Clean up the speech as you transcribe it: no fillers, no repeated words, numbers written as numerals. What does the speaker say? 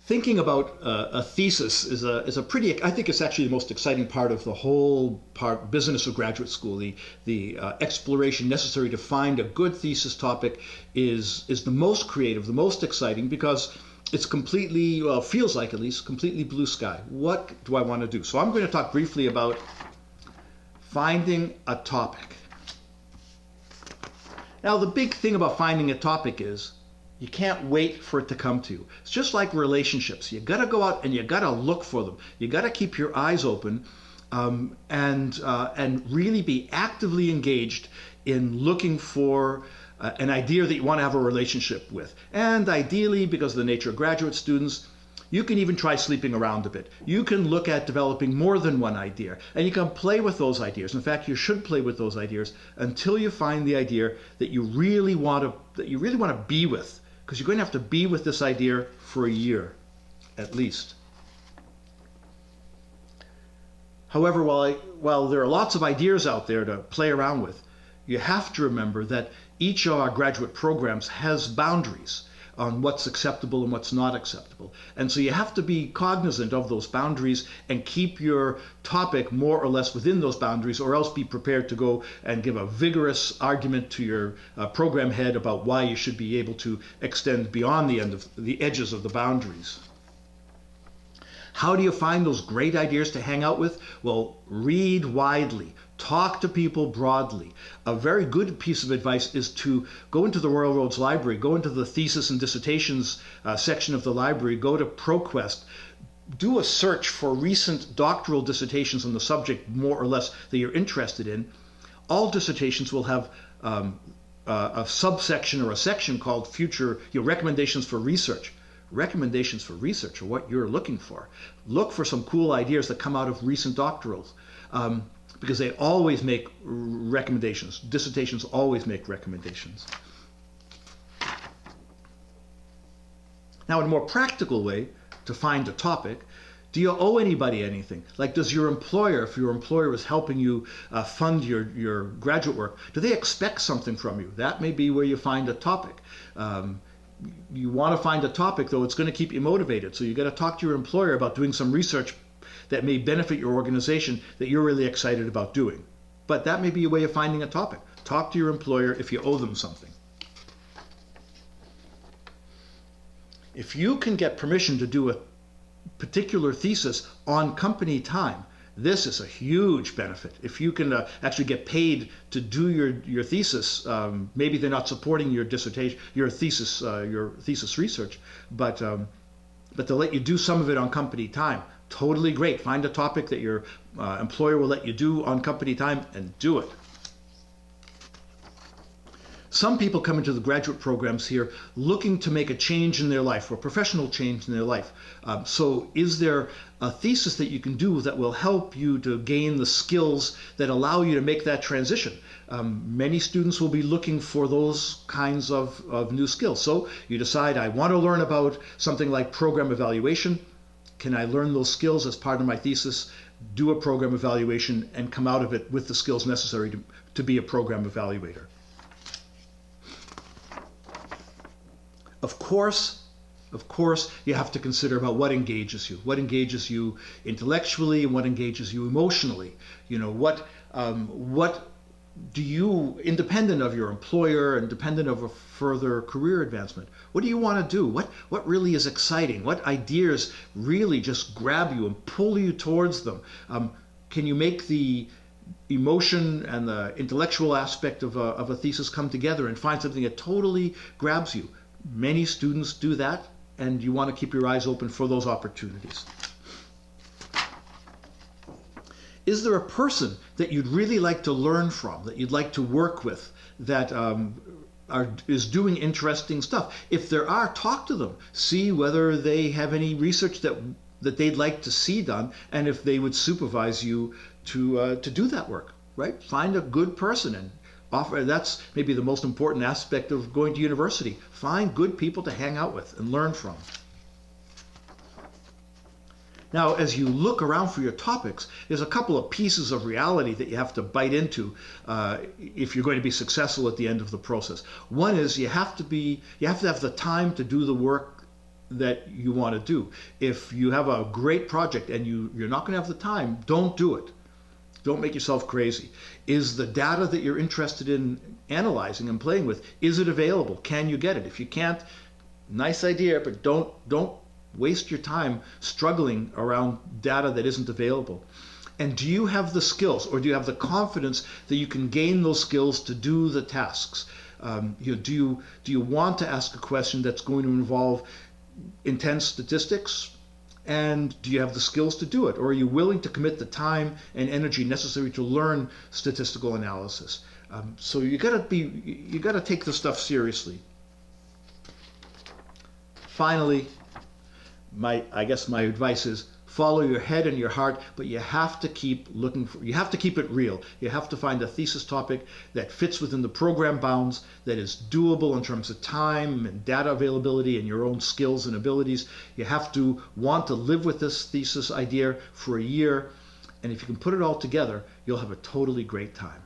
Thinking about a thesis is a pretty, I think it's actually the most exciting part of the whole business of graduate school. The exploration necessary to find a good thesis topic is the most creative, the most exciting, because it's completely, well, feels like at least, completely blue sky. What do I want to do? So I'm going to talk briefly about finding a topic. Now, the big thing about finding a topic is you can't wait for it to come to you. It's just like relationships. You got to go out and you got to look for them. You got to keep your eyes open and really be actively engaged in looking for an idea that you want to have a relationship with. And ideally, because of the nature of graduate students, you can even try sleeping around a bit. You can look at developing more than one idea, and you can play with those ideas. In fact, you should play with those ideas until you find the idea that you really want to be with, because you're going to have to be with this idea for a year, at least. However, while there are lots of ideas out there to play around with, you have to remember that each of our graduate programs has boundaries on what's acceptable and what's not acceptable. And so you have to be cognizant of those boundaries and keep your topic more or less within those boundaries, or else be prepared to go and give a vigorous argument to your program head about why you should be able to extend beyond the edges of the boundaries. How do you find those great ideas to hang out with? Well, read widely. Talk to people broadly. A very good piece of advice is to go into the Royal Roads Library, go into the thesis and dissertations section of the library, go to ProQuest, do a search for recent doctoral dissertations on the subject more or less that you're interested in. All dissertations will have a subsection or a section called future recommendations for research. Recommendations for research are what you're looking for. Look for some cool ideas that come out of recent doctorals. Because they always make recommendations. Dissertations always make recommendations. Now, in a more practical way to find a topic, do you owe anybody anything? Like, does your employer, if your employer is helping you fund your graduate work, do they expect something from you? That may be where you find a topic. You want to find a topic, though, it's going to keep you motivated. So you got to talk to your employer about doing some research that may benefit your organization that you're really excited about doing. But that may be a way of finding a topic. Talk to your employer if you owe them something. If you can get permission to do a particular thesis on company time, this is a huge benefit. If you can actually get paid to do your thesis, maybe they're not supporting your dissertation, your thesis research, but to let you do some of it on company time. Totally great. Find a topic that your employer will let you do on company time and do it. Some people come into the graduate programs here looking to make a change in their life, or a professional change in their life. So is there a thesis that you can do that will help you to gain the skills that allow you to make that transition? Many students will be looking for those kinds of new skills. So you decide, I want to learn about something like program evaluation. Can I learn those skills as part of my thesis, do a program evaluation, and come out of it with the skills necessary to be a program evaluator? Of course, you have to consider about what engages you. What engages you intellectually and what engages you emotionally. You know, what do you, independent of your employer and dependent of a further career advancement, what do you want to do? What really is exciting? What ideas really just grab you and pull you towards them? Can you make the emotion and the intellectual aspect of a thesis come together and find something that totally grabs you? Many students do that, and you want to keep your eyes open for those opportunities. Is there a person that you'd really like to learn from, that you'd like to work with, that is doing interesting stuff? If there are, talk to them. See whether they have any research that they'd like to see done, and if they would supervise you to do that work, right? Find a good person and offer. That's maybe the most important aspect of going to university. Find good people to hang out with and learn from. Now, as you look around for your topics, there's a couple of pieces of reality that you have to bite into if you're going to be successful at the end of the process. One is you have to have the time to do the work that you want to do. If you have a great project and you're not going to have the time, don't do it. Don't make yourself crazy. Is the data that you're interested in analyzing and playing with, is it available? Can you get it? If you can't, nice idea, but don't waste your time struggling around data that isn't available. And do you have the skills, or do you have the confidence that you can gain those skills to do the tasks? Do you want to ask a question that's going to involve intense statistics? And do you have the skills to do it? Or are you willing to commit the time and energy necessary to learn statistical analysis? So you gotta take this stuff seriously. Finally, I guess my advice is follow your head and your heart, but you have to keep you have to keep it real. You have to find a thesis topic that fits within the program bounds, that is doable in terms of time and data availability and your own skills and abilities. You have to want to live with this thesis idea for a year, and if you can put it all together, you'll have a totally great time.